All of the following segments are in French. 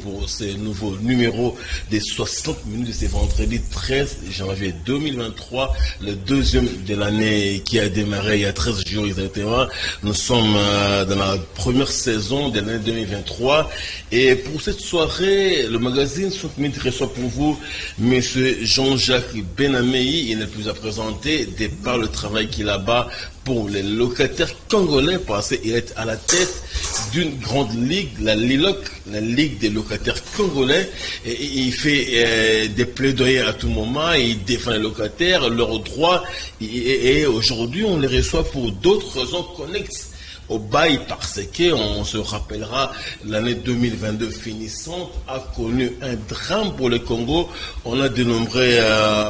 pour ce nouveau numéro des 60 minutes de ce vendredi 13 janvier 2023, le deuxième de l'année qui a démarré il y a 13 jours exactement. Nous sommes dans la première saison de l'année 2023 et pour cette soirée, le magazine 60 minutes reçoit pour vous Monsieur Jean-Jacques Benamei. Il n'est plus à présenter de par le travail qu'il a bas pour les locataires congolais parce qu'il est à la tête d'une grande ligue, la LILOC, la Ligue des locataires congolais, et il fait des plaidoyers à tout moment, il défend les locataires, leurs droits, et aujourd'hui on les reçoit pour d'autres raisons connexes au bail parce qu'on se rappellera, l'année 2022 finissante a connu un drame pour le Congo. On a dénombré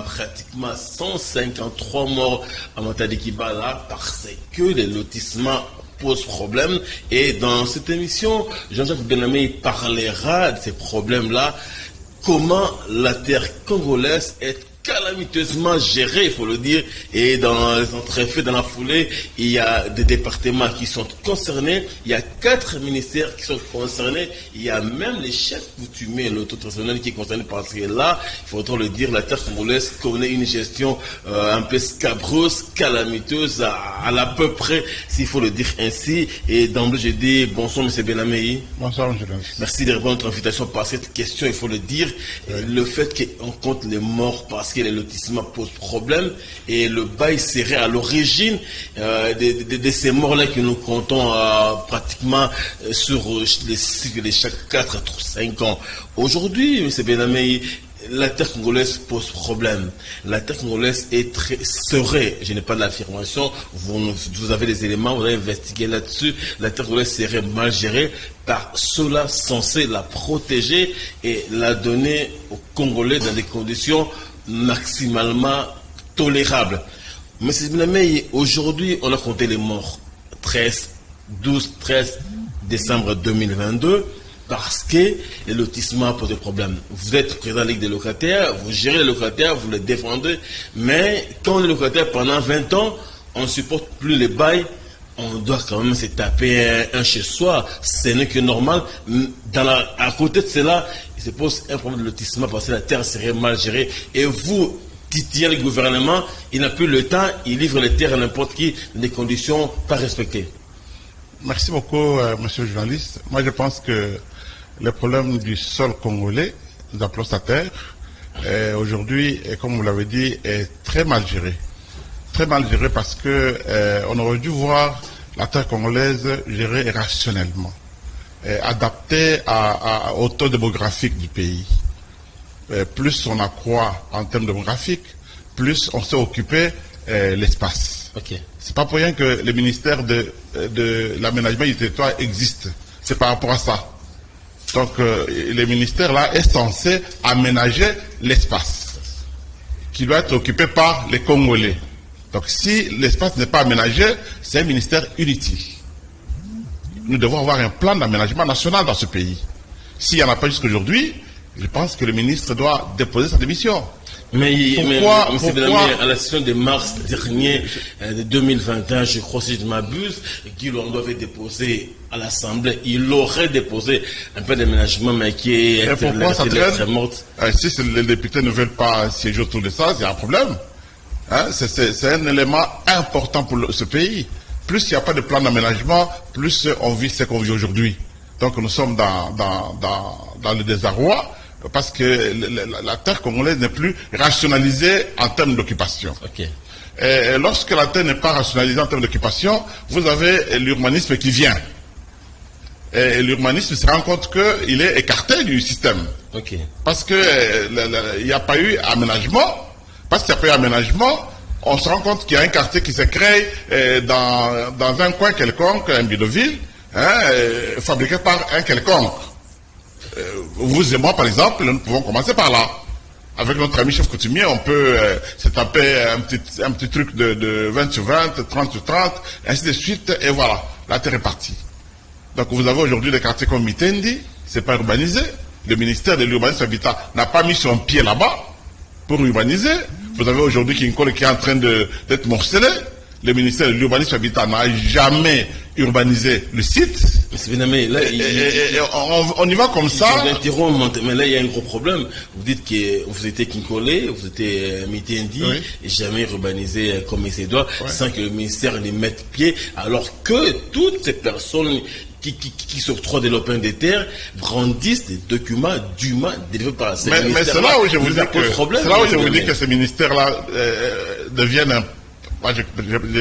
pratiquement 153 morts à Matadi-Kibala parce que les lotissements posent problème. Et dans cette émission, Jean-Jacques Benamei parlera de ces problèmes-là, comment la terre congolaise est calamiteusement géré, il faut le dire, et dans les entrefaits, dans la foulée, il y a des départements qui sont concernés, il y a 4 ministères qui sont concernés, il y a même les chefs coutumiers, l'autotraditionnel qui est concerné parce que là, il faudra le dire, la terre congolaise connaît une gestion un peu scabreuse, calamiteuse, à l'à peu près, s'il faut le dire ainsi. Et d'emblée, je dis bonsoir, M. Benamei. Bonsoir, M. Merci de répondre à notre invitation par cette question, il faut le dire. Oui. Le fait qu'on compte les morts parce que les lotissements posent problème et le bail serait à l'origine de ces morts-là que nous comptons pratiquement sur les cycles de chaque 4 à 5 ans. Aujourd'hui, M. Benamei, la terre congolaise pose problème. La terre congolaise serait, je n'ai pas de l'affirmation, vous avez des éléments, vous avez investigué là-dessus, la terre congolaise serait mal gérée par ceux-là censés la protéger et la donner aux Congolais dans des conditions maximalement tolérables. Mais aujourd'hui, on a compté les morts. 12, 13 décembre 2022. Parce que les lotissements posent des problèmes. Vous êtes président de la Ligue des locataires, vous gérez les locataires, vous les défendez, mais quand on est locataire pendant 20 ans, on ne supporte plus les bails, on doit quand même se taper un chez soi. Ce n'est que normal. À côté de cela, il se pose un problème de lotissement parce que la terre serait mal gérée. Et vous, titillant le gouvernement, il n'a plus le temps, il livre les terres à n'importe qui dans des conditions pas respectées. Merci beaucoup, monsieur le journaliste. Moi, je pense que le problème du sol congolais, nous appelons sa terre, aujourd'hui, comme vous l'avez dit, est très mal géré. Très mal géré parce que on aurait dû voir la terre congolaise gérée rationnellement, adaptée au taux démographique du pays. Plus on accroît en termes démographiques, plus on sait occuper l'espace. Okay. C'est pas pour rien que le ministère de l'aménagement du territoire existe. C'est par rapport à ça. Donc, le ministère là est censé aménager l'espace qui doit être occupé par les Congolais. Donc, si l'espace n'est pas aménagé, c'est un ministère inutile. Nous devons avoir un plan d'aménagement national dans ce pays. S'il n'y en a pas jusqu'aujourd'hui, je pense que le ministre doit déposer sa démission. Mais à la session de mars dernier de 2021, je crois si je ne m'abuse, qu'il devait déposer à l'Assemblée, il aurait déposé un peu d'aménagement, mais qui est très morte. Si les députés ne veulent pas siéger autour de ça, il y a un problème. Hein? C'est un élément important pour ce pays. Plus il n'y a pas de plan d'aménagement, plus on vit ce qu'on vit aujourd'hui. Donc nous sommes dans le désarroi. Parce que la terre congolaise n'est plus rationalisée en termes d'occupation. Okay. Et lorsque la terre n'est pas rationalisée en termes d'occupation, vous avez l'urbanisme qui vient. Et l'urbanisme se rend compte qu'il est écarté du système. Okay. Parce qu'il n'y a pas eu aménagement. Parce qu'il n'y a pas eu aménagement, on se rend compte qu'il y a un quartier qui se crée dans un coin quelconque, un bidonville, fabriqué par un quelconque. Vous et moi, par exemple, nous pouvons commencer par là. Avec notre ami chef coutumier, on peut se taper un petit truc de 20 sur 20, 30 sur 30, ainsi de suite, et voilà, la terre est partie. Donc vous avez aujourd'hui des quartiers comme Mitendi, c'est pas urbanisé. Le ministère de l'urbanisme habitat n'a pas mis son pied là-bas pour urbaniser. Vous avez aujourd'hui Kinkole qui est en train d'être morcelé. le ministère de l'Urbanisme Habitat n'a jamais urbanisé le site. Mais là, on y va comme ça. Je m'interromps, mais là, il y a un gros problème. Vous dites que vous étiez Kinkole, vous étiez Mitendi, oui. Et jamais urbanisé comme il se doit, sans que le ministère n'y mette pied, alors que toutes ces personnes qui s'octroient de l'open des terres brandissent des documents dûment délivrés par ces ministères. Mais c'est là où je vous dis que ces ministères-là deviennent, moi je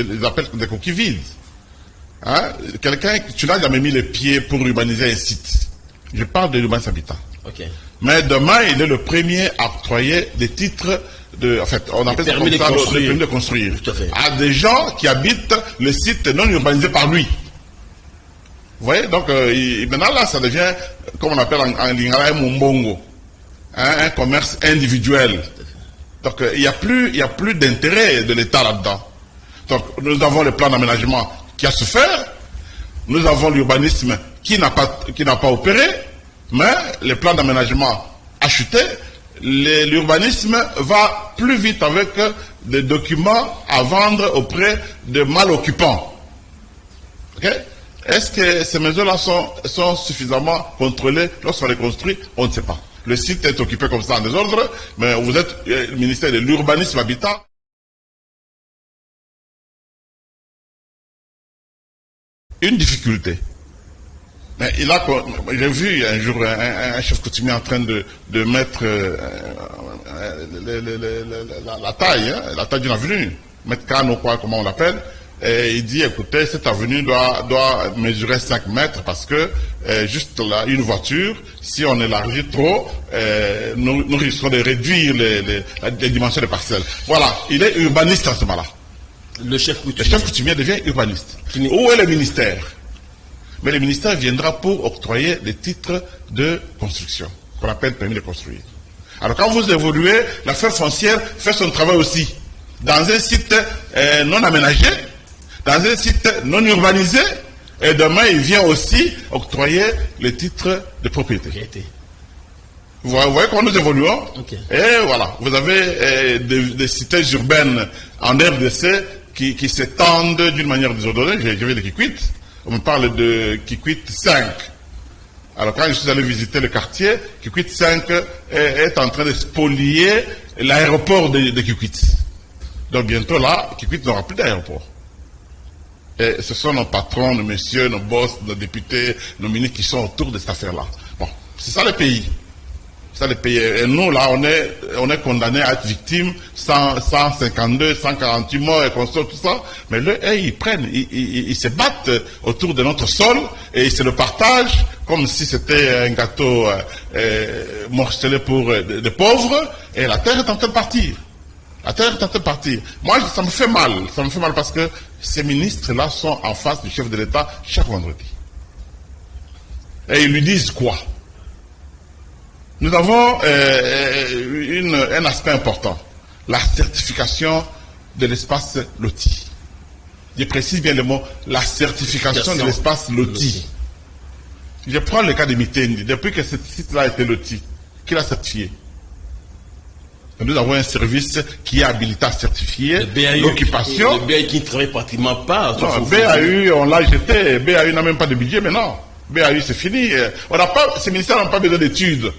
les appelle des coquilles vides. Hein? Quelqu'un, tu n'as jamais mis les pieds pour urbaniser un site. Je parle de l'urbanisme habitat. Okay. Mais demain, il est le premier à octroyer des titres de, en fait, on appelle ça comme ça, le permis de construire. Tout à fait. À des gens qui habitent le site non urbanisé par lui. Vous voyez, donc maintenant là, ça devient, comme on appelle en lingala, un mumbongo, hein, un commerce individuel. Donc il n'y a plus d'intérêt de l'État là-dedans. Donc nous avons le plan d'aménagement qui a souffert, nous avons l'urbanisme qui n'a pas opéré, mais le plan d'aménagement a chuté. L'urbanisme va plus vite avec des documents à vendre auprès de mal occupants. Okay? Est-ce que ces mesures-là sont suffisamment contrôlées lorsqu'on les construit? On ne sait pas. Le site est occupé comme ça en désordre, mais vous êtes le ministère de l'Urbanisme Habitat. Une difficulté. Mais j'ai vu un jour un chef coutumier en train de mettre la taille d'une avenue, mettre canne ou quoi, comment on l'appelle. Et il dit, écoutez, cette avenue doit mesurer 5 mètres parce que juste là, une voiture, si on élargit trop, nous risquons de réduire les dimensions des parcelles. Voilà, il est urbaniste en ce moment-là. Le chef coutumier devient urbaniste. Où est le ministère? Mais le ministère viendra pour octroyer des titres de construction, qu'on appelle permis de construire. Alors quand vous évoluez, l'affaire foncière fait son travail aussi. Dans un site non aménagé, dans un site non urbanisé, et demain il vient aussi octroyer les titres de propriété. Vous voyez comment nous évoluons? Okay. Et voilà, vous avez des cités urbaines en RDC qui s'étendent d'une manière désordonnée. Je vais de Kikwit. On me parle de Kikwit 5. Alors quand je suis allé visiter le quartier, Kikwit 5 est en train de spolier l'aéroport de Kikwit. Donc bientôt là, Kikwit n'aura plus d'aéroport. Et ce sont nos patrons, nos messieurs, nos boss, nos députés, nos ministres qui sont autour de cette affaire-là. Bon, c'est ça le pays. C'est ça le pays. Et nous, là, on est condamnés à être victimes, 152, 148 morts et tout ça. Mais eux, ils prennent, ils se battent autour de notre sol et ils se le partagent comme si c'était un gâteau morcelé pour des pauvres. Et la terre est en train de partir. La terre est en train de partir. Moi, ça me fait mal. Ça me fait mal parce que ces ministres-là sont en face du chef de l'État chaque vendredi. Et ils lui disent quoi? Nous avons un aspect important. La certification de l'espace loti. Je précise bien le mot, la certification de l'espace loti. Je prends le cas de Mitendi. Depuis que ce site-là a été loti, qui l'a certifié? Nous avons un service qui est habilité à certifier l'occupation. Le BAU qui ne travaille pratiquement pas. Non, BAU, on l'a jeté. BAU n'a même pas de budget maintenant. BAU, c'est fini. Ces ministères n'ont pas besoin d'études.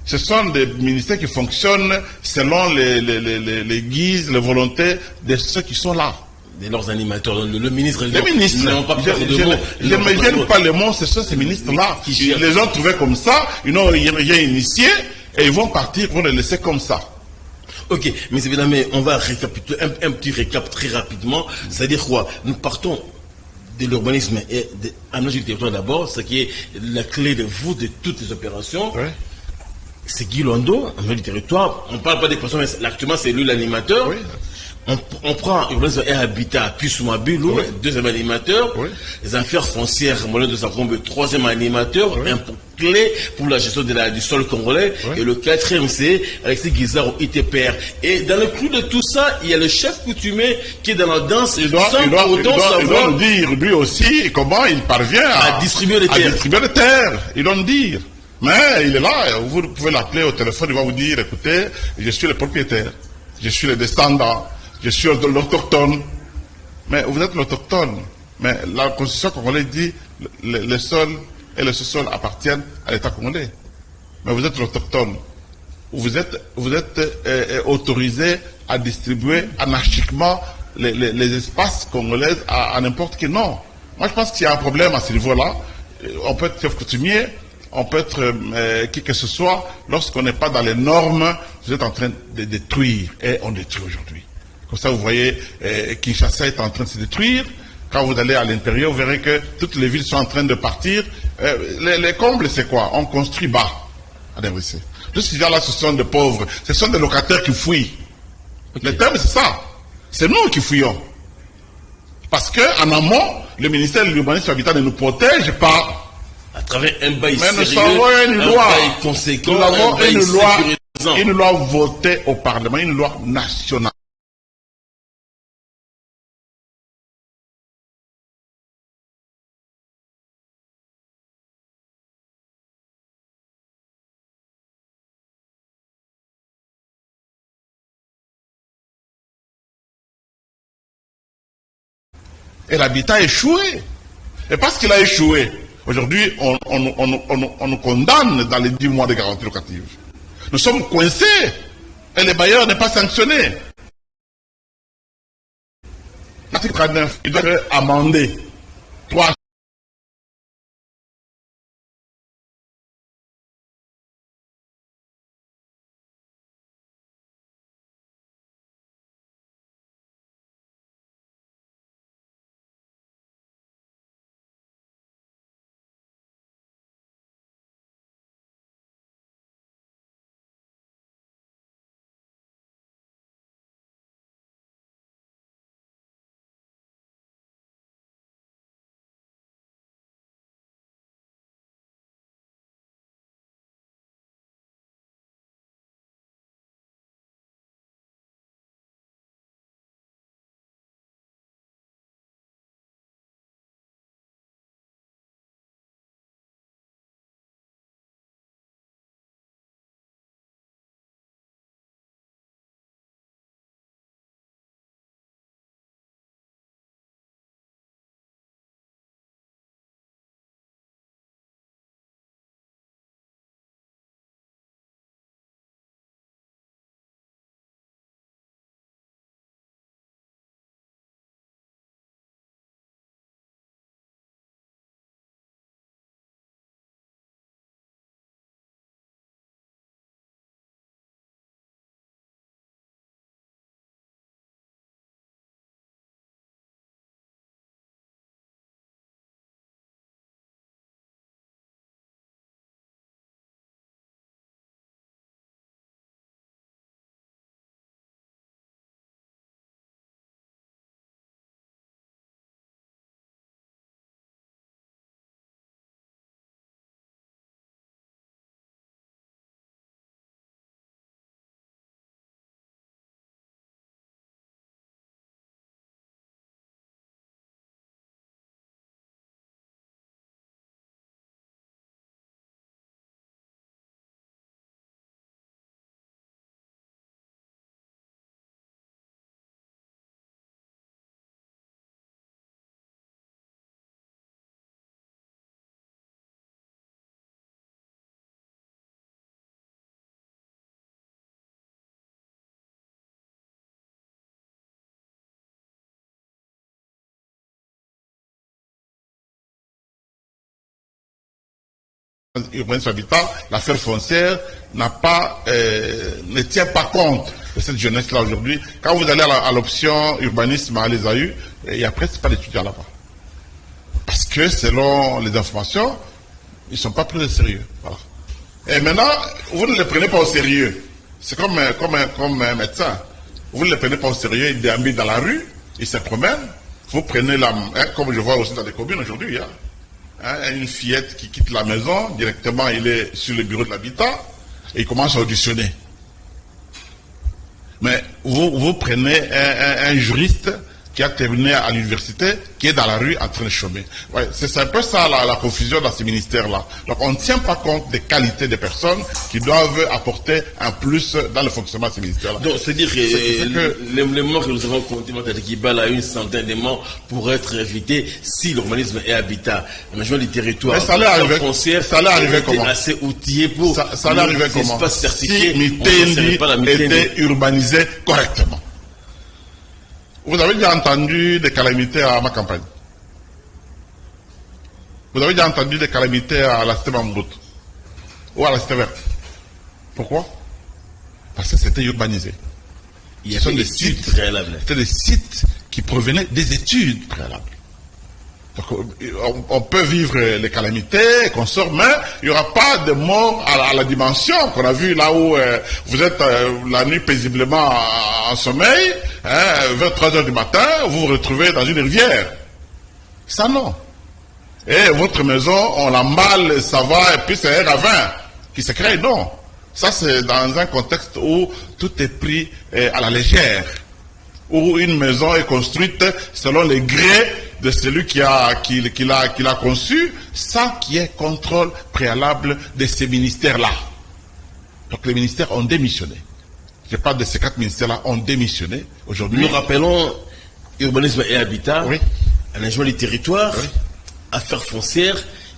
Ce sont des ministères qui fonctionnent selon les guises, les volontés de ceux qui sont là. De leurs animateurs. Le ministre. Les ministres. Je ne me gêne pas les mots, ce sont ces ministres-là. Les ont trouvés comme ça, ils n'ont rien initié. Et ils vont partir, ils vont les laisser comme ça. Ok, mais évidemment, on va récapituler un petit récap très rapidement. C'est-à-dire quoi? Nous partons de l'urbanisme et de l'aménagement du territoire d'abord, ce qui est la clé de voûte de toutes les opérations. Ouais. C'est Guy Londo, aménagement du territoire. On ne parle pas des personnes, mais actuellement, c'est lui l'animateur. Oui. On prend urbanisme et habitat, puis Soumabilou, deuxième animateur. Oui. Les affaires foncières, Molin de Sakombe, troisième animateur, un point clé pour la gestion du sol congolais. Oui. Et le quatrième, c'est Alexis Guizard au ITPR. Et dans le clou de tout ça, il y a le chef coutumier qui est dans la danse. Il doit nous dire, lui aussi, comment il parvient à distribuer les terres. Il doit nous dire. Mais il est là, vous pouvez l'appeler au téléphone, il va vous dire, écoutez, je suis le propriétaire, je suis le descendant, je suis l'autochtone, Mais vous êtes l'autochtone. Mais la constitution congolaise dit les sols et le sous-sol appartiennent à l'État congolais. Mais vous êtes l'autochtone. Vous êtes autorisé à distribuer anarchiquement les espaces congolais à n'importe qui. Non. Moi, je pense qu'il y a un problème à ce niveau-là. On peut être chef coutumier, on peut être qui que ce soit. Lorsqu'on n'est pas dans les normes, vous êtes en train de détruire. Et on détruit aujourd'hui. Comme ça, vous voyez, Kinshasa est en train de se détruire. Quand vous allez à l'intérieur, vous verrez que toutes les villes sont en train de partir. Les combles, c'est quoi? On construit bas. Tous ces gens-là, ce sont des pauvres. Ce sont des locataires qui fuient. Okay. Le terme, c'est ça. C'est nous qui fuyons. Parce qu'en amont, le ministère de l'Urbanisme et de l'Habitat ne nous protège pas. À travers un bail mais sérieux, nous avons une loi. Conséquent, nous avons une loi votée au Parlement, une loi nationale. Et l'habitat a échoué. Et parce qu'il a échoué, aujourd'hui, on nous condamne dans les 10 mois de garantie locative. Nous sommes coincés. Et les bailleurs n'est pas sanctionné. L'article 39, il doit être amendé. 3. Urbanisme Habitat, l'affaire foncière ne tient pas compte de cette jeunesse-là aujourd'hui. Quand vous allez à l'option urbanisme à l'ESAU, il n'y a presque pas d'étudiants là-bas. Parce que selon les informations, ils ne sont pas pris au sérieux. Voilà. Et maintenant, vous ne les prenez pas au sérieux. C'est comme un médecin. Vous ne les prenez pas au sérieux, il déambule dans la rue, il se promène. Vous prenez comme je vois aussi dans les communes aujourd'hui, une fillette qui quitte la maison, directement il est sur le bureau de l'habitat et il commence à auditionner. Mais vous prenez un juriste qui a terminé à l'université, qui est dans la rue en train de chômer. Ouais, c'est un peu ça la confusion dans ces ministères-là. Donc on ne tient pas compte des qualités des personnes qui doivent apporter un plus dans le fonctionnement de ces ministères-là. Donc c'est-à-dire que les morts que nous avons compté équivalent à une centaine de morts pour être évités si l'urbanisme et habitat, l'aménagement du territoire, ça allait arriver comment? Assez outillé pour ça allait arriver comment? Si Mitendi était urbanisé correctement. Vous avez déjà entendu des calamités à ma campagne? Vous avez déjà entendu des calamités à la cité Mambout ou à la cité verte? Pourquoi? Parce que c'était urbanisé. Ce sont des sites préalables. C'était des sites qui provenaient des études préalables. Donc, on peut vivre les calamités, qu'on sort, mais il n'y aura pas de mort à la dimension qu'on a vu là où vous êtes la nuit paisiblement en sommeil, vers 3 heures du matin, vous vous retrouvez dans une rivière. Ça non. Et votre maison, on l'emballe, ça va, et puis c'est un ravin qui se crée. Non. Ça c'est dans un contexte où tout est pris à la légère, où une maison est construite selon les grés de celui qui l'a conçu, sans qu'il y ait contrôle préalable de ces ministères-là. Donc les ministères ont démissionné. Je parle de ces 4 ministères-là ont démissionné aujourd'hui. Nous rappelons urbanisme et habitat, oui. Aménagement du territoire, oui. Affaires foncières,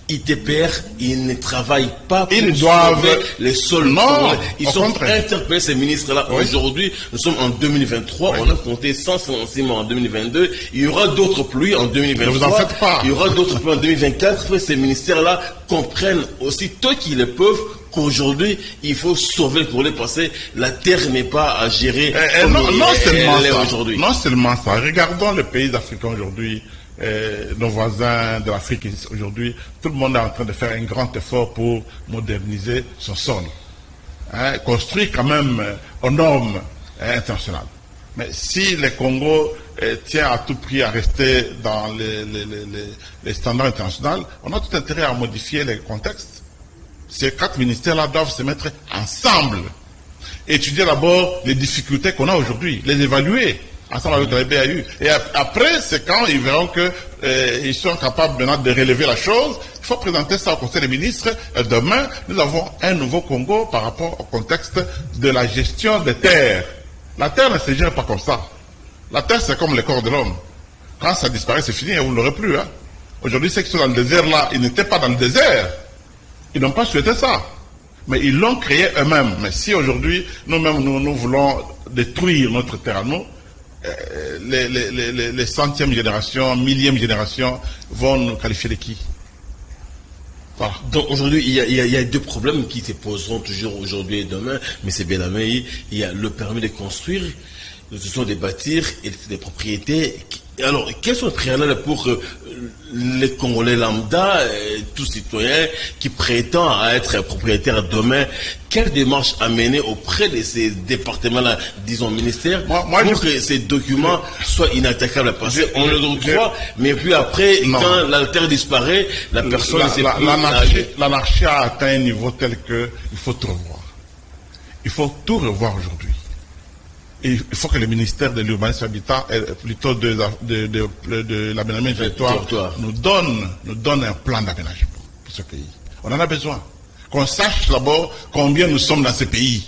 ITPR, ils ne travaillent pas pour sauver les sols. Non, ils sont interpellés, ces ministres-là. Oui. Aujourd'hui, nous sommes en 2023, oui. On a compté 156 morts en 2022. Il y aura d'autres pluies en 2023. Ne vous en faites pas. Il y aura d'autres pluies en 2024. Ces ministères-là comprennent aussi, tant qu'ils le peuvent, qu'aujourd'hui, il faut sauver pour les passer. La terre n'est pas à gérer non seulement ça. Regardons les pays africains aujourd'hui. Nos voisins de l'Afrique aujourd'hui, tout le monde est en train de faire un grand effort pour moderniser son sol, construire quand même aux normes internationales. Mais si le Congo tient à tout prix à rester dans les standards internationaux, on a tout intérêt à modifier les contextes. Ces 4 ministères-là doivent se mettre ensemble, étudier d'abord les difficultés qu'on a aujourd'hui, les évaluer ensemble avec la BAU. Et après, c'est quand ils verront qu'ils sont capables maintenant de relever la chose. Il faut présenter ça au Conseil des ministres. Et demain, nous avons un nouveau Congo par rapport au contexte de la gestion des terres. La terre ne se gère pas comme ça. La terre, c'est comme le corps de l'homme. Quand ça disparaît, c'est fini et vous ne l'aurez plus. Aujourd'hui, ceux qui sont dans le désert là, ils n'étaient pas dans le désert. Ils n'ont pas souhaité ça. Mais ils l'ont créé eux-mêmes. Mais si aujourd'hui, nous-mêmes, nous voulons détruire notre terre à nous, les centièmes générations, millième génération vont nous qualifier de qui? Voilà. Donc aujourd'hui, il y a 2 problèmes qui se poseront toujours aujourd'hui et demain, mais c'est bien la main. Il y a le permis de construire, ce sont des bâtir et des propriétés. Alors, quels sont les préalables pour les Congolais lambda, tous citoyens qui prétendent à être propriétaires demain? Quelle démarche à mener auprès de ces départements-là, disons ministères, pour que ces documents soient inattaquables? Parce qu'on le retrouve, mais puis après, quand la terre disparaît, la personne ne sait plus. L'anarchie a atteint un niveau tel qu'il faut tout revoir. Il faut tout revoir aujourd'hui. Il faut que le ministère de l'urbanisme habitat, plutôt de l'aménagement du territoire, nous donne un plan d'aménagement pour ce pays. On en a besoin. Qu'on sache d'abord combien nous sommes dans ce pays.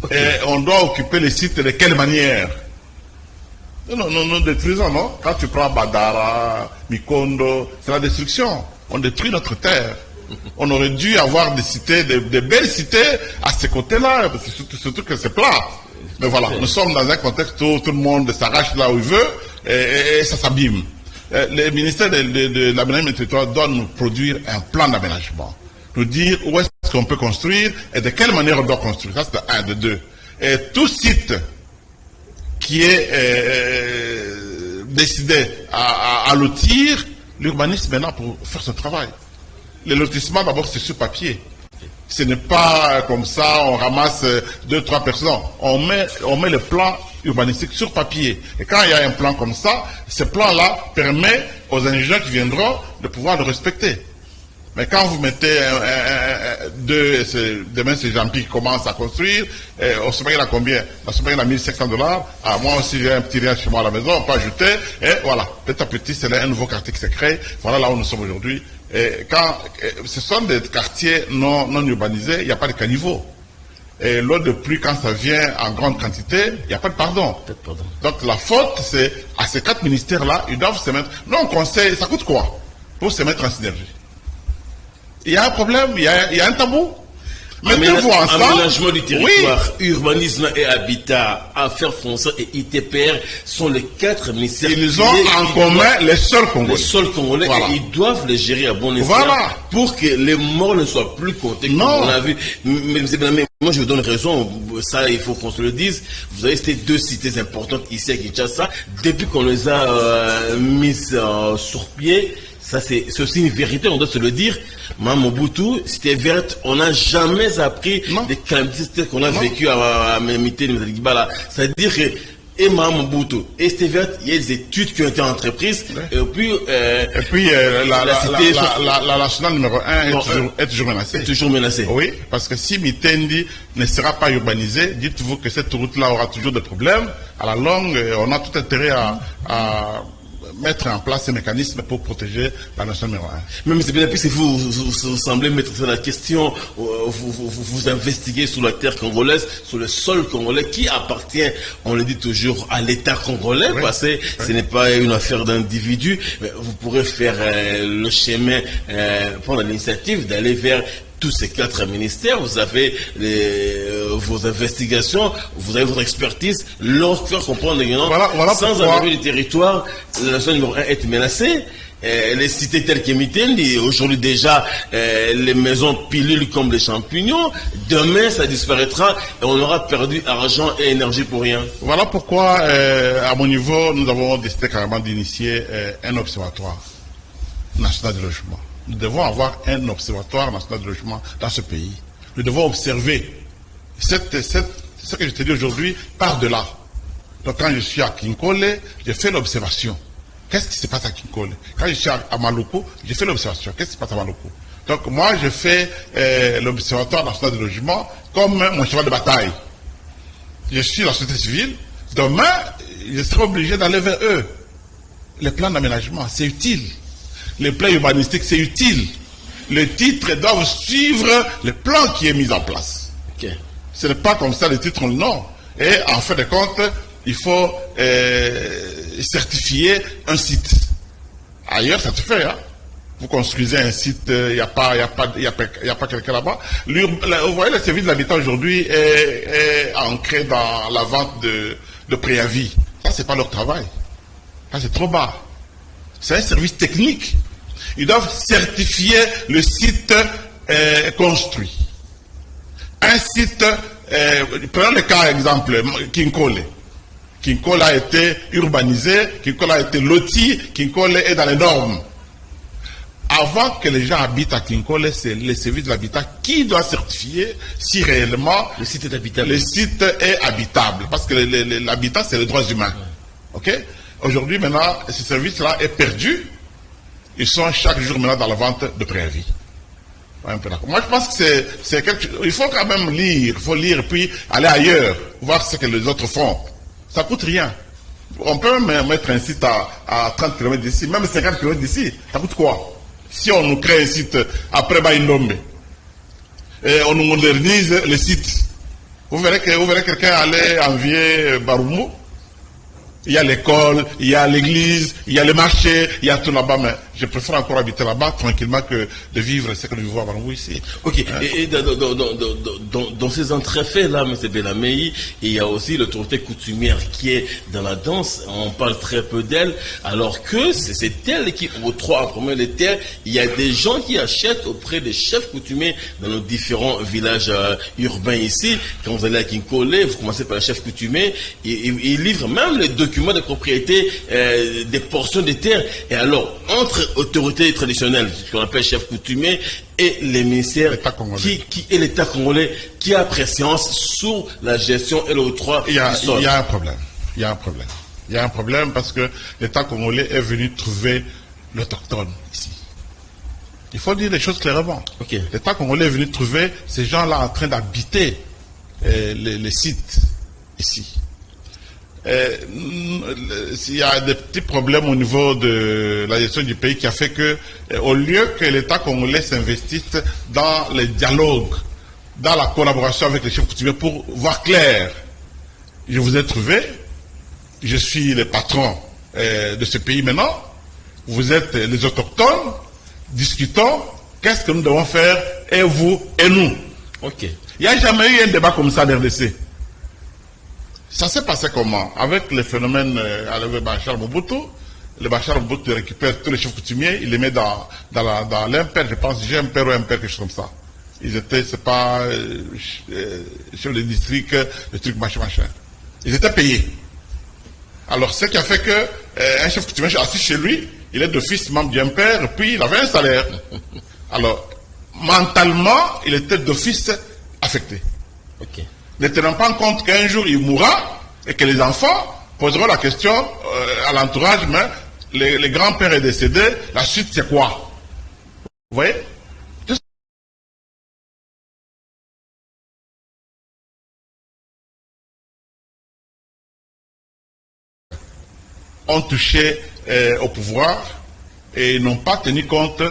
Okay. Et on doit occuper les sites de quelle manière. Nous détruisons, non? Quand tu prends Badara, Mikondo, c'est la destruction. On détruit notre terre. On aurait dû avoir des cités, des belles cités à ce côté-là, surtout que c'est plat. Mais voilà, nous sommes dans un contexte où tout le monde s'arrache là où il veut et ça s'abîme. Le ministère de l'aménagement du territoire doit nous produire un plan d'aménagement. Nous dire où est-ce qu'on peut construire et de quelle manière on doit construire. Ça, c'est un de 2. Et tout site qui est décidé à lotir, l'urbanisme est là pour faire ce travail. Le lotissement, d'abord, c'est sur papier. Ce n'est pas comme ça, on ramasse 2-3 personnes. On met le plan urbanistique sur papier. Et quand il y a un plan comme ça, ce plan-là permet aux ingénieurs qui viendront de pouvoir le respecter. Mais quand vous mettez demain c'est Jean-Pierre qui commence à construire, au sommet il a combien? Au sommet il a $1 500. Ah, moi aussi j'ai un petit rien chez moi à la maison, on peut ajouter, et voilà. Petit à petit, c'est là un nouveau quartier qui se crée. Voilà là où nous sommes aujourd'hui. Et quand ce sont des quartiers non urbanisés, il n'y a pas de caniveau. Et l'eau de pluie, quand ça vient en grande quantité, il n'y a pas de pardon. Donc la faute, c'est à ces 4 ministères-là, ils doivent se mettre... Non, on conseille, ça coûte quoi pour se mettre en synergie? Il y a un problème, il y a un tabou. Mettez-vous ensemble. Aménagement du territoire, urbanisme et habitat, affaires foncières et ITPR sont les 4 ministères. Ils ont en commun les seuls Congolais. Les seuls Congolais, voilà. Et ils doivent les gérer à bon escient, voilà, pour que les morts ne soient plus comptés. Comme on a vu. Mais moi, je vous donne raison. Ça, il faut qu'on se le dise. Vous avez cité 2 cités importantes ici à Kinshasa. Depuis qu'on les a mises sur pied, ça, c'est aussi une vérité, on doit se le dire. Mobutu, c'était verte, on n'a jamais appris des calamités qu'on a vécues à Mémité, c'est-à-dire que, et Mobutu, et c'était verte, il y a des études qui ont été entreprises, et puis, la nationale numéro 1 est toujours menacée. Est toujours menacée. Oui, parce que si Mitendi ne sera pas urbanisé, dites-vous que cette route-là aura toujours des problèmes. À la longue, on a tout intérêt à mettre en place ces mécanismes pour protéger la nation numéro 1. Mais c'est bien, puisque vous semblez mettre la question, vous investiguez sur la terre congolaise, sur le sol congolais, qui appartient, on le dit toujours, à l'État congolais, parce que ce n'est pas une affaire d'individu. Vous pourrez faire le chemin, prendre l'initiative d'aller vers tous ces 4 ministères, vous avez vos investigations, vous avez votre expertise, leur faire comprendre que sans avoir le territoire, la nation numéro 1 est menacée. Les cités telles qu'Emitendi, aujourd'hui déjà, les maisons pilules comme les champignons, demain ça disparaîtra et on aura perdu argent et énergie pour rien. Voilà pourquoi, à mon niveau, nous avons décidé carrément d'initier un observatoire national de logement. Nous devons avoir un observatoire national de logement dans ce pays. Nous devons observer. Ce que je te dis aujourd'hui part de là. Donc quand je suis à Kinkole, je fais l'observation. Qu'est-ce qui se passe à Kinkole? Quand je suis à Maluku, je fais l'observation. Qu'est-ce qui se passe à Maluku? Donc moi, je fais l'observatoire national de logement comme mon cheval de bataille. Je suis la société civile. Demain, je serai obligé d'aller vers eux. Les plans d'aménagement, c'est utile. Les plans urbanistiques, c'est utile. Les titres doivent suivre le plan qui est mis en place. Ce n'est pas comme ça, les titres, non. Et en fin de compte, il faut certifier un site. Ailleurs, ça se fait. Hein? Vous construisez un site, il n'y a pas quelqu'un là-bas. Vous voyez, le service de l'habitat aujourd'hui est ancré dans la vente de préavis. Ça, ce n'est pas leur travail. Ça, c'est trop bas. C'est un service technique. Ils doivent certifier le site construit. Un site, prenons le cas exemple, Kinkole. Kinkole a été urbanisé, Kinkole a été loti, Kinkole est dans les normes. Avant que les gens habitent à Kinkole, c'est le service de l'habitat qui doit certifier si réellement le site est habitable. Le site est habitable. Parce que l'habitat, c'est les droits humains. Ok? Aujourd'hui, maintenant, ce service-là est perdu. Ils sont chaque jour maintenant dans la vente de préavis. Moi, je pense que c'est quelque chose. Il faut quand même lire. Il faut lire puis aller ailleurs, voir ce que les autres font. Ça ne coûte rien. On peut même mettre un site à 30 km d'ici, même 50 km d'ici. Ça coûte quoi? Si on nous crée un site après Baïndombe et on nous modernise le site, vous verrez quelqu'un aller envier Baroumou. Il y a l'école, il y a l'église, il y a le marché, il y a tout là-bas, mais je préfère encore habiter là-bas tranquillement que de vivre ce que nous vivons avant vous ici. Ok, et dans ces entrefaits-là, M. Belamei, il y a aussi l'autorité coutumière qui est dans la danse, on parle très peu d'elle, alors que c'est elle qui octroie en premier les terres. Il y a des gens qui achètent auprès des chefs coutumiers dans nos différents villages urbains ici. Quand vous allez à Kinkole, vous commencez par les chefs coutumiers, ils livrent même les documents de propriété des portions de terre. Et alors, entre autorités traditionnelles, ce qu'on appelle chef coutumier, et les ministères et l'État congolais, qui a préséance sur la gestion et l'octroi du sol. Il y a un problème. Il y a un problème. Il y a un problème parce que l'État congolais est venu trouver l'autochtone ici. Il faut dire les choses clairement. Okay. L'État congolais est venu trouver ces gens-là en train d'habiter les sites ici. Il y a des petits problèmes au niveau de la gestion du pays qui a fait que, au lieu que l'État congolais s'investisse dans les dialogues, dans la collaboration avec les chefs coutumiers pour voir clair, je vous ai trouvé, je suis le patron de ce pays maintenant, vous êtes les autochtones, discutons, qu'est-ce que nous devons faire, et vous et nous. Ok. Il n'y a jamais eu un débat comme ça en RDC. Ça s'est passé comment? Avec le phénomène avec Bachar Mobutu, le Bachar Mobutu récupère tous les chefs coutumiers, il les met dans l'impair, je pense, GMPR ou impair, quelque chose comme ça. Ils étaient, c'est pas chef de district, le truc machin. Ils étaient payés. Alors, ce qui a fait que un chef coutumier assis chez lui, il est d'office membre du impair, puis il avait un salaire. Alors, mentalement, il était d'office affecté. Ok. Ne tenant pas compte qu'un jour il mourra et que les enfants poseront la question à l'entourage, mais les grands-pères est décédé, la suite c'est quoi? Vous voyez? Ont touché au pouvoir et n'ont pas tenu compte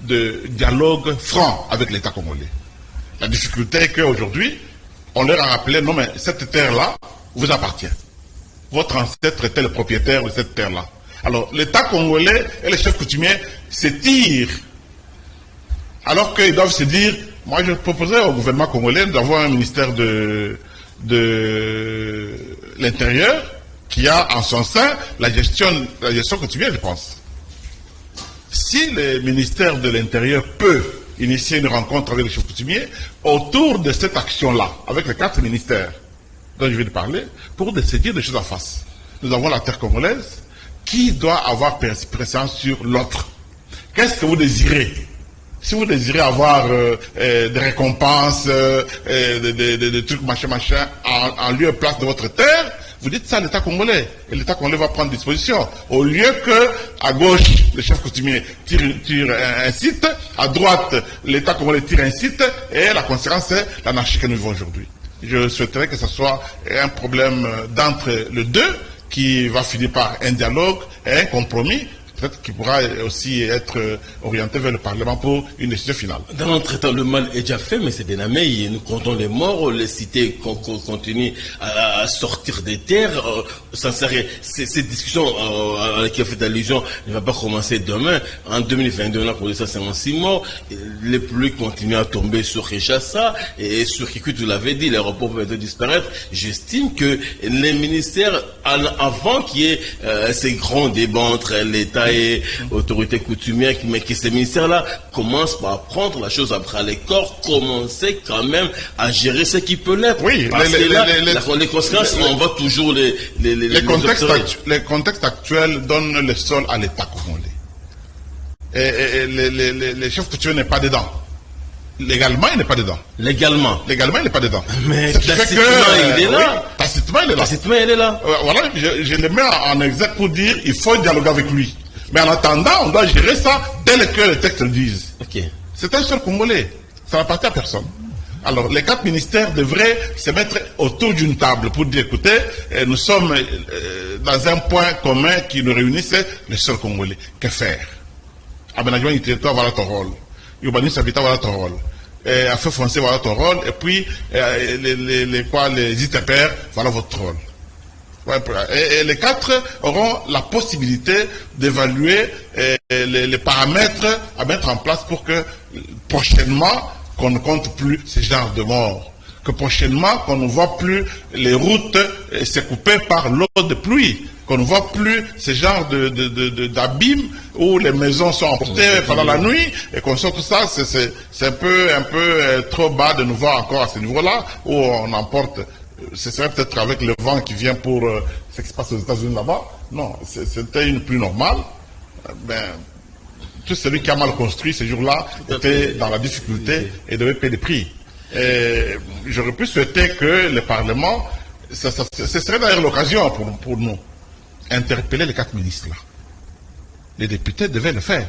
de dialogue franc avec l'État congolais. La difficulté est qu'aujourd'hui, on leur a rappelé, non mais cette terre-là vous appartient. Votre ancêtre était le propriétaire de cette terre-là. Alors l'État congolais et les chefs coutumiers se tirent. Alors qu'ils doivent se dire, moi je proposerais au gouvernement congolais d'avoir un ministère de l'Intérieur qui a en son sein la gestion coutumière, je pense. Si le ministère de l'Intérieur peut initier une rencontre avec les chefs coutumiers autour de cette action-là, avec les 4 ministères dont je viens de parler, pour décider des choses en face. Nous avons la terre congolaise qui doit avoir préséance sur l'autre. Qu'est-ce que vous désirez? Si vous désirez avoir des récompenses, des trucs machin, en lieu et place de votre terre, vous dites ça à l'État congolais. Et l'État congolais va prendre disposition. Au lieu que, à gauche, le chef coutumier tire un site, à droite, l'État congolais tire un site, et la conséquence, c'est l'anarchie que nous vivons aujourd'hui. Je souhaiterais que ce soit un problème d'entre les deux, qui va finir par un dialogue et un compromis, peut-être qui pourra aussi être orienté vers le Parlement pour une décision finale. Dans notre temps, le mal est déjà fait, mais c'est dénamé. Nous comptons les morts, les cités continuent à sortir des terres. Cette discussion à laquelle fait allusion ne va pas commencer demain. En 2022, on a pour 156 morts. Les pluies continuent à tomber sur Kinshasa et sur Kikwit, vous l'avez dit, l'aéroport peut disparaître. J'estime que les ministères, avant qu'il y ait ces grands débats entre l'État et autorités coutumières, mais que ces ministères-là commencent par prendre la chose après les corps, commencer quand même à gérer ce qui peut l'être. Oui, parce que là, les conséquences, on voit toujours les contextes actuels donnent le sol à l'État congolais. Et les chefs coutumiers n'est pas dedans. Légalement, il n'est pas dedans. Légalement, il n'est pas dedans. Mais tacitement, il est là. Tacitement, il est là. Tacitement, il est là. Voilà, je le mets en exergue pour dire il faut dialoguer avec lui. Mais en attendant, on doit gérer ça tel que les textes le disent. Okay. C'est un seul Congolais. Ça n'appartient à personne. Alors, les 4 ministères devraient se mettre autour d'une table pour dire, écoutez, nous sommes dans un point commun qui nous réunissait, les seuls Congolais. Que faire? Aménagement du territoire, voilà ton rôle. Urbanisme habitat, voilà ton rôle. Affaires foncières, voilà ton rôle. Et puis, les ITPR, voilà votre rôle. Ouais, et les 4 auront la possibilité d'évaluer les paramètres à mettre en place pour que prochainement, qu'on ne compte plus ce genre de morts. Que prochainement, qu'on ne voit plus les routes se couper par l'eau de pluie. Qu'on ne voit plus ce genre d'abîmes où les maisons sont emportées pendant la nuit et qu'on sort tout ça. C'est un peu trop bas de nous voir encore à ce niveau-là où on emporte. Ce serait peut-être avec le vent qui vient pour ce qui se passe aux États-Unis là-bas. Non, c'était une pluie normale. Tout celui qui a mal construit ces jours-là était dans la difficulté et devait payer des prix. Et j'aurais pu souhaiter que le Parlement, ce serait d'ailleurs l'occasion pour nous, interpeller les 4 ministres là. Les députés devaient le faire.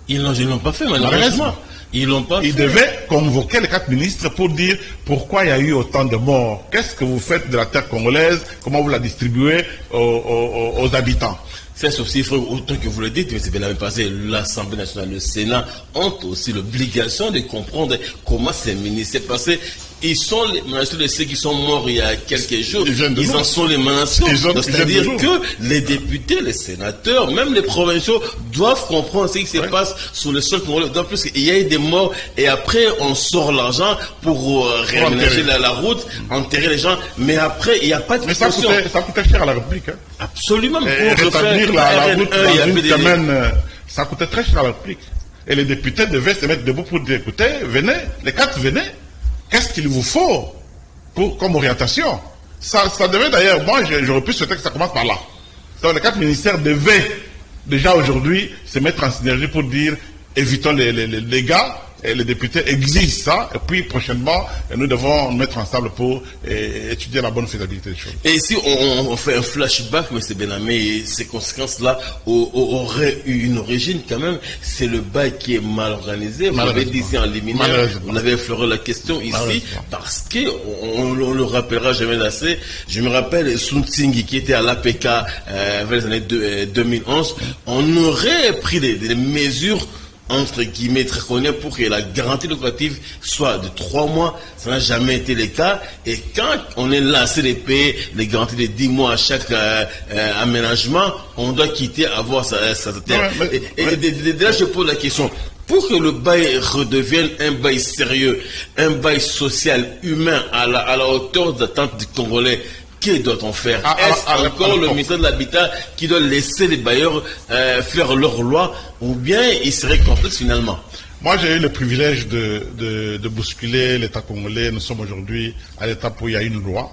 Ils ne l'ont pas fait, malheureusement. Ils l'ont pas fait. Ils devaient convoquer les 4 ministres pour dire pourquoi il y a eu autant de morts. Qu'est-ce que vous faites de la terre congolaise? Comment vous la distribuez aux habitants? C'est aussi, il faut, autant que vous le dites, mais c'est bien la même passé, l'Assemblée nationale, le Sénat ont aussi l'obligation de comprendre comment ces ministres s'est passé. Ils sont les menacés de ceux qui sont morts il y a quelques jours. Ils en sont les menacés. C'est-à-dire que les députés, les sénateurs, même les provinciaux doivent comprendre ce qui se passe sur le sol congolais. D'autant plus qu'il y a eu des morts et après on sort l'argent pour réaménager la route, enterrer les gens. Mais après, il n'y a pas de question. Mais ça coûtait cher à la République. Hein. Absolument. Pour rétablir la route dans une semaine, ça coûtait très cher à la République. Et les députés devaient se mettre debout pour dire, écoutez, venez, les 4 venaient. Qu'est-ce qu'il vous faut comme orientation? Ça devait d'ailleurs, moi j'aurais pu souhaiter que ça commence par là. Donc les 4 ministères devaient déjà aujourd'hui se mettre en synergie pour dire évitons les dégâts. Et les députés exigent ça, et puis prochainement, nous devons nous mettre ensemble pour étudier la bonne faisabilité des choses. Et si on fait un flashback, M. Benhamé, ces conséquences-là auraient eu une origine quand même, c'est le bail qui est mal organisé. Vous l'avez dit ici en liminaire, on avait effleuré la question ici, parce qu'on le rappellera jamais assez. Je me rappelle Sun Tsingi qui était à l'APK vers les années 2011, on aurait pris des mesures entre guillemets très connu pour que la garantie locative soit de 3 mois. Ça n'a jamais été le cas. Et quand on est lancé de payer les garanties de 10 mois à chaque aménagement, on doit quitter avoir sa terre. Et là, je pose la question. Pour que le bail redevienne un bail sérieux, un bail social, humain, à la hauteur d'attente du Congolais, que doit-on faire? Est-ce encore le ministère de l'Habitat qui doit laisser les bailleurs faire leur loi, ou bien il serait complexe finalement? Moi, j'ai eu le privilège de bousculer l'État congolais. Nous sommes aujourd'hui à l'étape où il y a une loi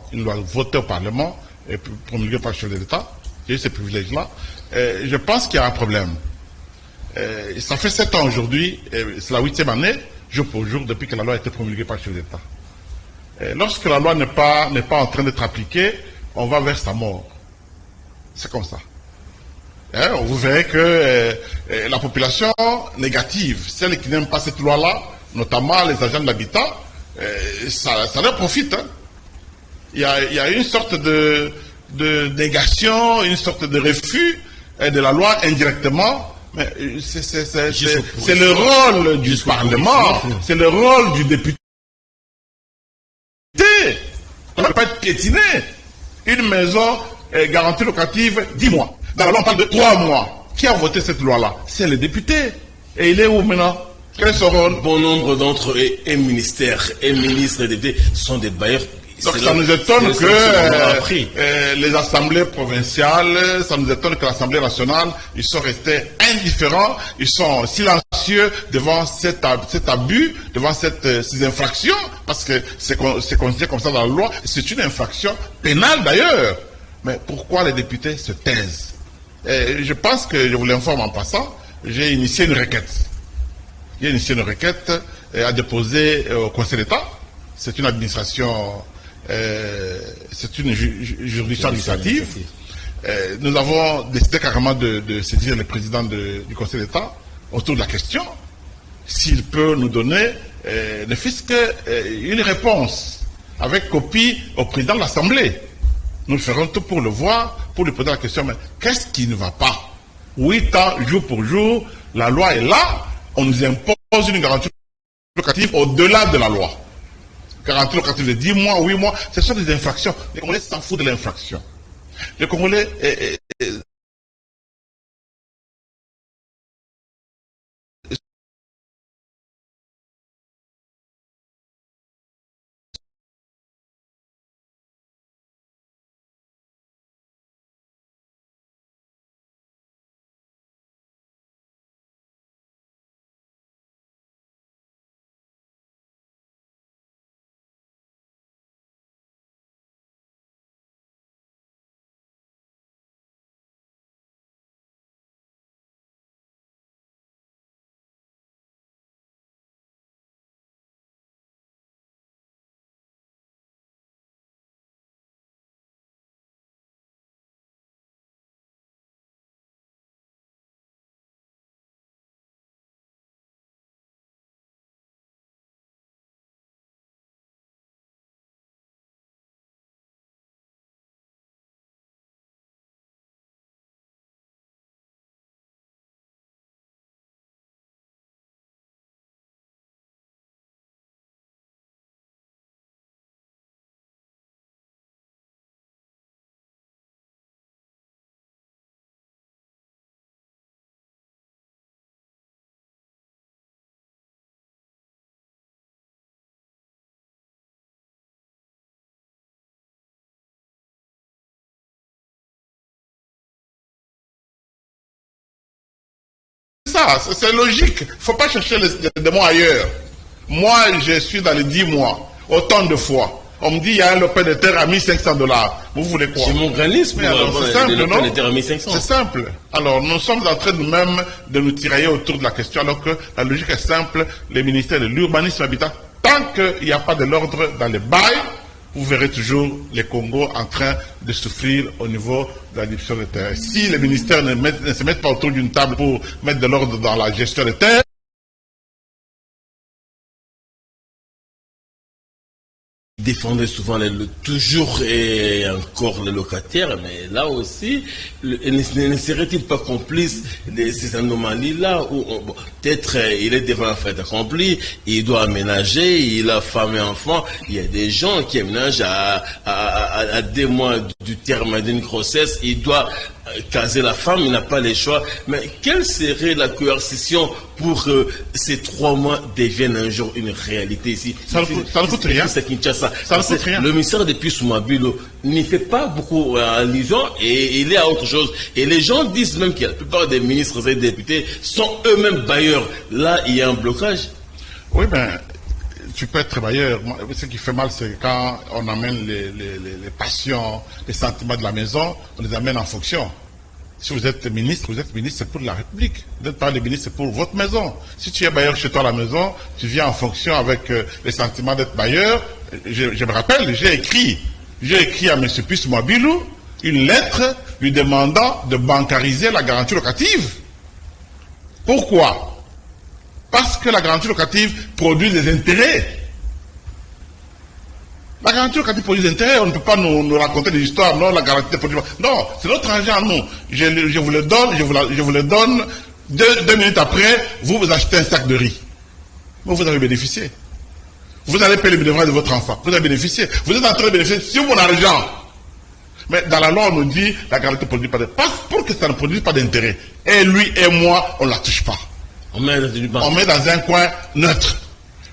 votée au Parlement et promulguée par le chef de l'État. J'ai eu ce privilège-là. Je pense qu'il y a un problème. Ça fait 7 ans aujourd'hui, c'est la 8e année, jour pour jour, depuis que la loi a été promulguée par le chef de l'État. Lorsque la loi n'est pas en train d'être appliquée, on va vers sa mort. C'est comme ça. Vous verrez que la population négative, celle qui n'aime pas cette loi-là, notamment les agents de l'habitat, ça leur profite. Hein. Il y a une sorte de négation, une sorte de refus de la loi indirectement. Mais c'est le rôle du Parlement, c'est le rôle du député. On ne peut pas être piétiné. Une maison garantie locative, 10 mois. Dans la loi, on parle de 3 mois. Qui a voté cette loi-là? C'est le député. Et il est où maintenant? Quel est son rôle? Bon nombre d'entre eux, et ministères, et ministres et députés, sont des bailleurs. Donc ça nous étonne que les assemblées provinciales, ça nous étonne que l'Assemblée nationale, ils sont restés indifférents, ils sont silencieux devant cet abus, devant ces infractions, parce que c'est considéré comme ça dans la loi, c'est une infraction pénale d'ailleurs. Mais pourquoi les députés se taisent? Je pense que, je vous l'informe en passant, j'ai initié une requête. J'ai initié une requête à déposer au Conseil d'État. C'est une administration... c'est une juridiction administrative. Nous avons décidé carrément de saisir le président du Conseil d'État autour de la question, s'il peut nous donner ne fût-ce qu'une réponse avec copie au président de l'Assemblée. Nous ferons tout pour le voir, pour lui poser la question, mais qu'est-ce qui ne va pas? 8 ans, jour pour jour, la loi est là, on nous impose une garantie locative au-delà de la loi. Garantie locative de 10 mois, 8 mois, ce sont des infractions. Les Congolais s'en foutent de l'infraction. Les Congolais ça, c'est logique. Il ne faut pas chercher les démons ailleurs. Moi, je suis dans les 10 mois, autant de fois. On me dit, il y a un lopin de terre à 1500 $. Vous voulez quoi? C'est mon organisme, c'est simple, non? De terre à 1500. C'est simple. Alors, nous sommes en train nous-mêmes de nous tirailler autour de la question, alors que la logique est simple. Les ministères de l'urbanisme et habitat, tant qu'il n'y a pas de l'ordre dans les bails, vous verrez toujours les Congos en train de souffrir au niveau de la division des terres. Si les ministères ne se mettent pas autour d'une table pour mettre de l'ordre dans la gestion des terres, défendait souvent toujours et encore les locataires, mais là aussi, ne serait-il pas complice de ces anomalies-là où peut-être il est devant un fait accompli, il doit aménager, il a femme et enfant, il y a des gens qui aménagent à 2 mois du terme d'une grossesse, il doit caser la femme, il n'a pas les choix. Mais quelle serait la coercition pour que ces 3 mois deviennent un jour une réalité ici? Ça ne coûte rien. Ça ne coûte rien. Le ministère de Pius Mabilo n'y fait pas beaucoup allusion et il est à autre chose. Et les gens disent même que la plupart des ministres et des députés sont eux-mêmes bailleurs. Là, il y a un blocage. Oui, ben, tu peux être bailleur. Ce qui fait mal, c'est quand on amène les passions, les sentiments de la maison, on les amène en fonction. Si vous êtes ministre, c'est pour la République. Vous n'êtes pas le ministre, c'est pour votre maison. Si tu es bailleur chez toi à la maison, tu viens en fonction avec les sentiments d'être bailleur. Je me rappelle, j'ai écrit à M. Pius Mwabilou une lettre lui demandant de bancariser la garantie locative. Pourquoi? Parce que la garantie locative produit des intérêts. La garantie locative produit des intérêts, on ne peut pas nous raconter des histoires, non, la garantie ne produit pas. Non, c'est notre argent à nous. Je vous le donne, je vous le donne, deux minutes après, vous achetez un sac de riz. Mais vous avez bénéficié. Vous allez payer le devoir de votre enfant. Vous avez bénéficié. Vous êtes en train de bénéficier sur mon argent. Mais dans la loi, on nous dit, la garantie ne produit pas d'intérêt. Pour que ça ne produise pas d'intérêt. Et lui et moi, on ne la touche pas. On met dans un coin neutre.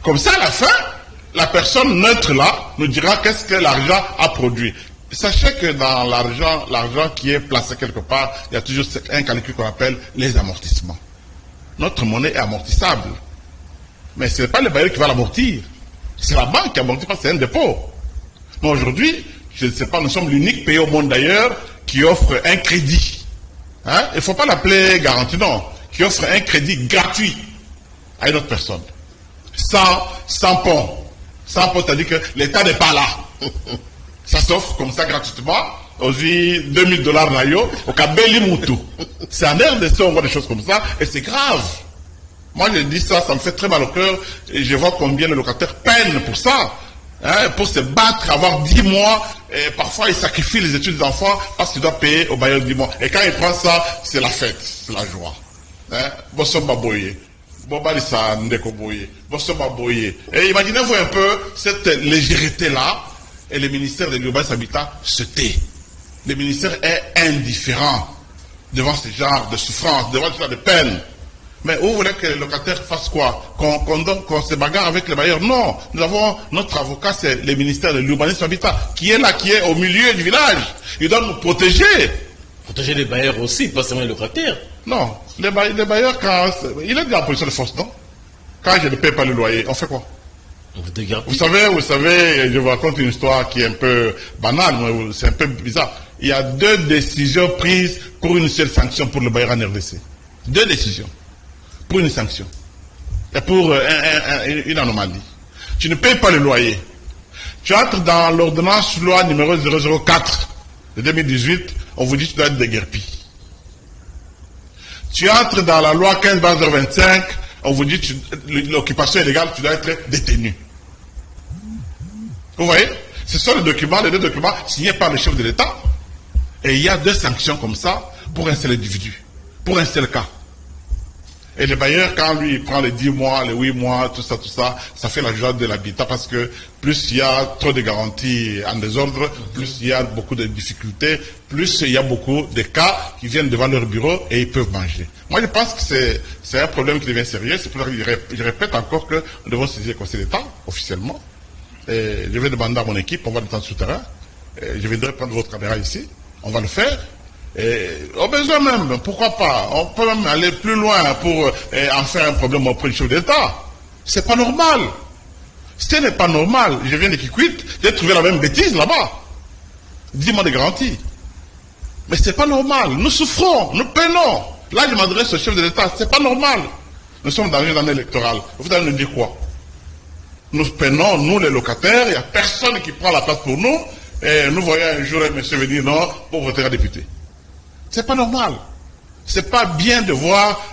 Comme ça, à la fin, la personne neutre là nous dira qu'est-ce que l'argent a produit. Sachez que dans l'argent qui est placé quelque part, il y a toujours un calcul qu'on appelle les amortissements. Notre monnaie est amortissable. Mais ce n'est pas le bailleur qui va l'amortir. C'est la banque qui amortit, parce que c'est un dépôt. Mais aujourd'hui, je ne sais pas, nous sommes l'unique pays au monde d'ailleurs qui offre un crédit. Hein? Il ne faut pas l'appeler garantie, non. Qui offre un crédit gratuit à une autre personne. Sans pont. Sans pont, c'est-à-dire que l'État n'est pas là. Ça s'offre comme ça gratuitement. Aussi, $2000 nayo, au Kabeli Moutou. C'est en RDC, on voit des choses comme ça, et c'est grave. Moi, je dis ça, ça me fait très mal au cœur, et je vois combien les locataires peinent pour ça. Hein, pour se battre, avoir 10 mois, et parfois ils sacrifient les études des enfants parce qu'ils doivent payer au bailleur 10 mois. Et quand ils prennent ça, c'est la fête, c'est la joie. Hein? Et imaginez-vous un peu cette légèreté-là, et le ministère de l'Urbanisme Habitat se tait. Le ministère est indifférent devant ce genre de souffrance, devant ce genre de peine. Mais vous voulez que les locataires fassent quoi? Qu'on se bagarre avec les bailleurs? Non. Nous avons notre avocat, c'est le ministère de l'Urbanisme Habitat, qui est là, qui est au milieu du village. Il doit nous protéger. Protéger les bailleurs aussi, pas seulement les locataires. Non. Les bailleurs, quand il est dans la position de force, non? Quand je ne paie pas le loyer, on fait quoi? Vous savez, je vous raconte une histoire qui est un peu banale, mais c'est un peu bizarre. Il y a 2 décisions prises pour une seule sanction pour le bailleur en RDC. 2 décisions. Pour une sanction. Et pour une anomalie. Tu ne payes pas le loyer. Tu entres dans l'ordonnance loi numéro 004 de 2018, on vous dit que tu dois être déguerpi. Tu entres dans la loi 15/25, on vous dit l'occupation illégale, tu dois être détenu. Vous voyez? Ce sont les 2 documents signés par le chef de l'État. Et il y a 2 sanctions comme ça pour un seul individu, pour un seul cas. Et le bailleur, quand lui, il prend les 10 mois, les 8 mois, tout ça, ça fait la joie de l'habitat parce que plus il y a trop de garanties en désordre, plus il y a beaucoup de difficultés, plus il y a beaucoup de cas qui viennent devant leur bureau et ils peuvent manger. Moi, je pense que c'est un problème qui devient sérieux. C'est pour ça que je répète encore que nous devons saisir le Conseil d'État, officiellement. Et je vais demander à mon équipe, on va descendre souterrain. Je viendrai prendre votre caméra ici. On va le faire. Au besoin même, pourquoi pas? On peut même aller plus loin pour en faire un problème auprès du chef d'État. C'est pas normal. Ce n'est pas normal. Je viens de Kikwit, j'ai trouvé la même bêtise là-bas. 10 mois de garantie. Mais c'est pas normal. Nous souffrons, nous peinons. Là, je m'adresse au chef de l'État. C'est pas normal. Nous sommes dans une année électorale. Vous allez nous dire quoi? Nous peinons, nous les locataires, il n'y a personne qui prend la place pour nous. Et nous voyons un jour un monsieur venir, non, pour voter un député. C'est pas normal. C'est pas bien de voir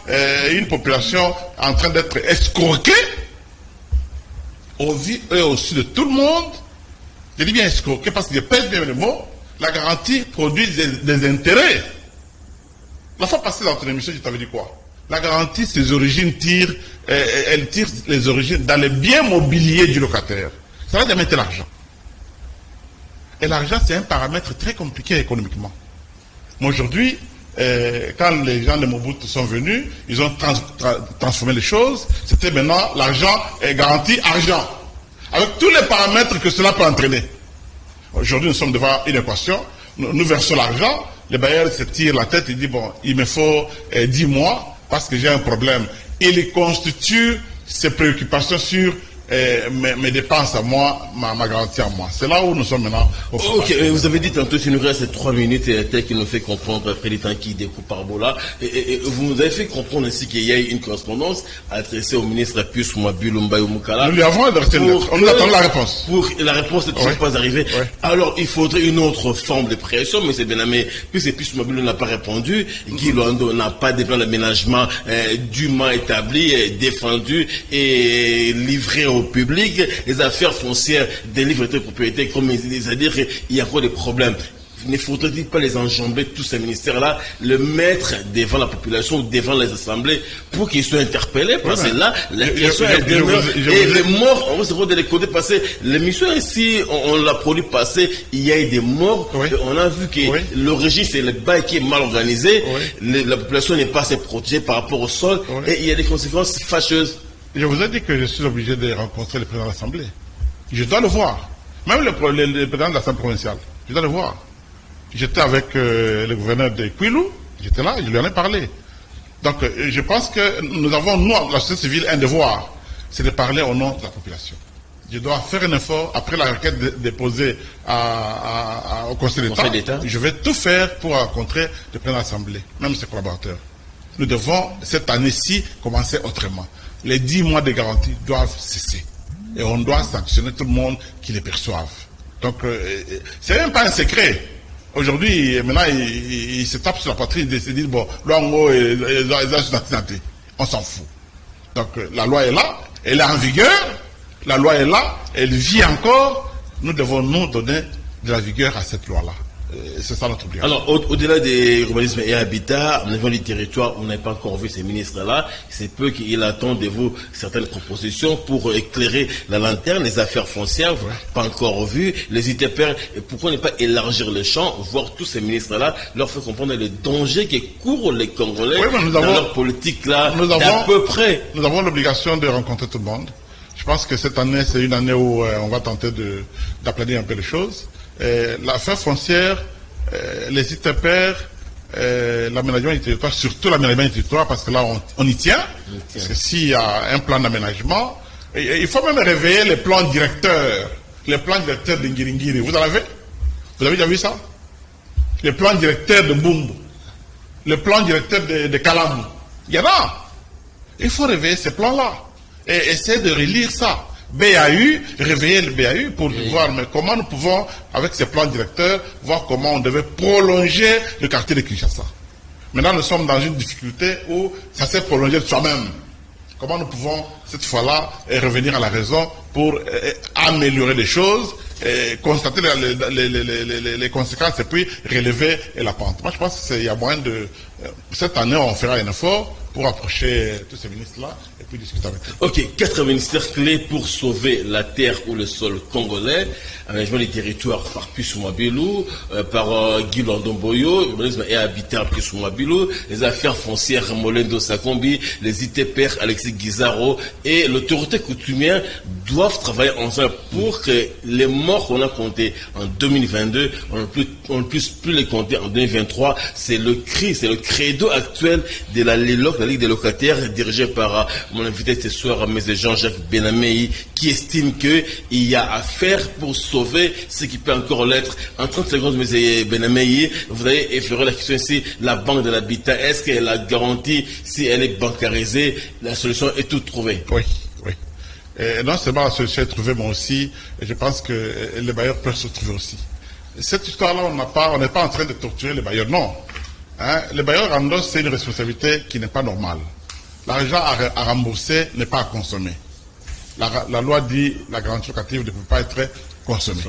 une population en train d'être escroquée au vu et au su de tout le monde. Je dis bien escroquée parce que je pèse bien le mot. La garantie produit des intérêts. La fois passée dans ton émission, je t'avais dit quoi? La garantie, ses origines tirent, elle tire les origines dans les biens mobiliers du locataire. Ça va démettre l'argent. Et l'argent, c'est un paramètre très compliqué économiquement. Mais aujourd'hui, quand les gens de Mobutu sont venus, ils ont transformé les choses. C'était maintenant, l'argent est garanti argent. Avec tous les paramètres que cela peut entraîner. Aujourd'hui, nous sommes devant une équation. Nous versons l'argent. Le bailleur se tire la tête et dit, bon, il me faut 10 mois parce que j'ai un problème. Il constitue ses préoccupations sur mes dépenses à moi, ma garantie à moi. C'est là où nous sommes maintenant. Ok, vous avez dit tantôt, si nous reste 3 minutes, tel qu'il nous fait comprendre, Frédéric Tanki découpe par Bola, et vous nous avez fait comprendre ainsi qu'il y a une correspondance adressée au ministre Pius Mwabilu Mbayo Mukala. Nous lui avons adressé une lettre. On nous attend la réponse. Pour la réponse n'est toujours pas arrivée. Ouais. Alors, il faudrait une autre forme de pression, mais c'est bien aimé, puisque Pius Mwabilu n'a pas répondu, Guy Loando n'a pas de plan d'aménagement dûment établi, défendu et livré au public, les affaires foncières des livres de propriété, comme c'est-à-dire qu'il y a encore des problèmes. Ne faudrait-il pas les enjamber, tous ces ministères-là, le mettre devant la population, devant les assemblées, pour qu'ils soient interpellés? Parce que là, la question est demeure. Et les morts, on va se de les coder passer. L'émission ici, on l'a produit passer, il y a eu des morts. Oui. On a vu que l'origine, c'est le bail qui est mal organisé. Oui. La population n'est pas assez protégée par rapport au sol. Oui. Et il y a des conséquences fâcheuses. Je vous ai dit que je suis obligé de rencontrer le président de l'Assemblée. Je dois le voir. Même le président de l'Assemblée provinciale. Je dois le voir. J'étais avec le gouverneur de Kwilu. J'étais là, je lui en ai parlé. Donc, je pense que nous avons, nous, la société civile, un devoir. C'est de parler au nom de la population. Je dois faire un effort, après la requête déposée au Conseil d'État. Je vais tout faire pour rencontrer le président de l'Assemblée, même ses collaborateurs. Nous devons, cette année-ci, commencer autrement. Les 10 mois de garantie doivent cesser. Et on doit sanctionner tout le monde qui les perçoive. Donc, c'est même pas un secret. Aujourd'hui, maintenant, il se tape sur la poitrine et se dit, bon, l'Ango et on s'en fout. Donc, la loi est là, elle est en vigueur, la loi est là, elle vit encore. Nous devons nous donner de la vigueur à cette loi-là. C'est ça notre obligation. Alors, au-delà des urbanisme et habitat, au niveau du territoire, on n'a pas encore vu ces ministres-là. C'est peu qu'il attend de vous certaines propositions pour éclairer la lanterne, les affaires foncières, pas encore vu, les ITPR. Et pourquoi ne pas élargir le champ, voir tous ces ministres-là, leur faire comprendre le danger qui courent les Congolais dans leur politique-là, d'à peu près. Nous avons l'obligation de rencontrer tout le monde. Je pense que cette année, c'est une année où on va tenter d'aplanir un peu les choses. L'affaire foncière, les ITPR, l'aménagement du territoire, surtout l'aménagement du territoire, parce que là, on y tient. Parce que s'il y a un plan d'aménagement, il faut même réveiller les plans directeurs. Les plans directeurs de Ngiringiri. Vous en avez? Vous avez déjà vu ça? Les plans directeurs de Mbumbu. Le plan directeur de Kalamou. Il y en a. Il faut réveiller ces plans-là. Et essayer de relire ça. BAU, réveiller le BAU pour voir mais comment nous pouvons, avec ces plans directeurs, voir comment on devait prolonger le quartier de Kinshasa. Maintenant, nous sommes dans une difficulté où ça s'est prolongé de soi-même. Comment nous pouvons, cette fois-là, revenir à la raison pour améliorer les choses, constater les conséquences et puis relever la pente. Moi, je pense qu'il y a moyen de... Cette année, on fera un effort pour approcher tous ces ministres-là et puis discuter avec eux. Ok, 4 ministères clés pour sauver la terre ou le sol congolais. Aménagement des territoires par Pisouma-Bilou, par Guy London-Boyo, urbanisme et habitat Pisouma-Bilou, les affaires foncières Molendo Sakombi, les ITPR Alexis Guizaro et l'autorité coutumière doivent travailler ensemble pour que les morts qu'on a comptés en 2022, on ne puisse plus les compter en 2023. C'est le cri, c'est le credo actuel de la LILOC, la Ligue des locataires, dirigée par mon invité ce soir, M. Jean-Jacques Benamei, qui estime qu'il y a à faire pour sauver ce qui peut encore l'être. En 30 secondes, M. Benamei, vous avez effleuré la question ici, la banque de l'habitat, est-ce qu'elle a garanti, si elle est bancarisée, la solution est toute trouvée? Oui, oui. Et non seulement la solution est trouvée, mais aussi, je pense que les bailleurs peuvent se trouver aussi. Cette histoire-là, on n'est pas en train de torturer les bailleurs, non. Hein? Les bailleurs endossent, c'est une responsabilité qui n'est pas normale. L'argent à rembourser n'est pas à consommer. La loi dit la garantie locative ne peut pas être consommée.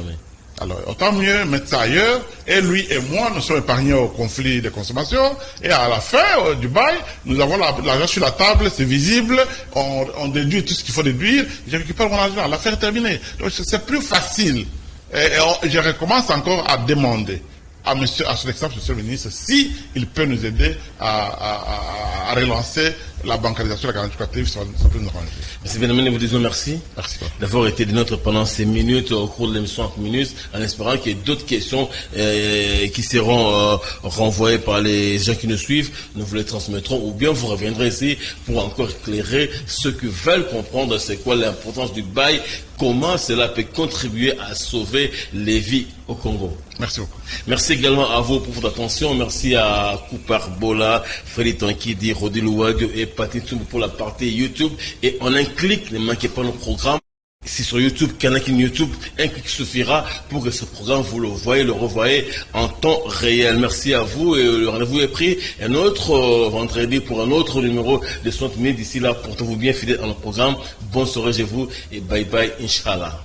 Alors, autant mieux mettre ça ailleurs, et lui et moi, nous sommes épargnés au conflit de consommation, et à la fin du bail, nous avons l'argent sur la table, c'est visible, on déduit tout ce qu'il faut déduire, je récupère mon argent, l'affaire est terminée. Donc c'est plus facile. Et je recommence encore à demander à son excellence, monsieur le ministre, si il peut nous aider à relancer la bancarisation de la garantie locative, ça peut nous arranger. Monsieur Benamei, nous vous disons merci. Merci. D'avoir été de notre pendant ces minutes, au cours de l'émission 5 minutes, en espérant qu'il y ait d'autres questions qui seront renvoyées par les gens qui nous suivent. Nous vous les transmettrons, ou bien vous reviendrez ici pour encore éclairer ceux qui veulent comprendre c'est quoi l'importance du bail, comment cela peut contribuer à sauver les vies au Congo. Merci beaucoup. Merci également à vous pour votre attention. Merci à Koupar Bola, Frédéric Tankidi, Rodi Louadio et Paty Toumou pour la partie YouTube. Et en un clic, ne manquez pas nos programmes. Si sur YouTube, Canal YouTube, un clic suffira pour que ce programme, vous le voyez, le revoyez en temps réel. Merci à vous et le rendez-vous est pris. Un autre vendredi pour un autre numéro de 60 minutes. D'ici là, portez-vous bien fidèles à notre programme. Bonne soirée chez vous et bye bye, Inch'Allah.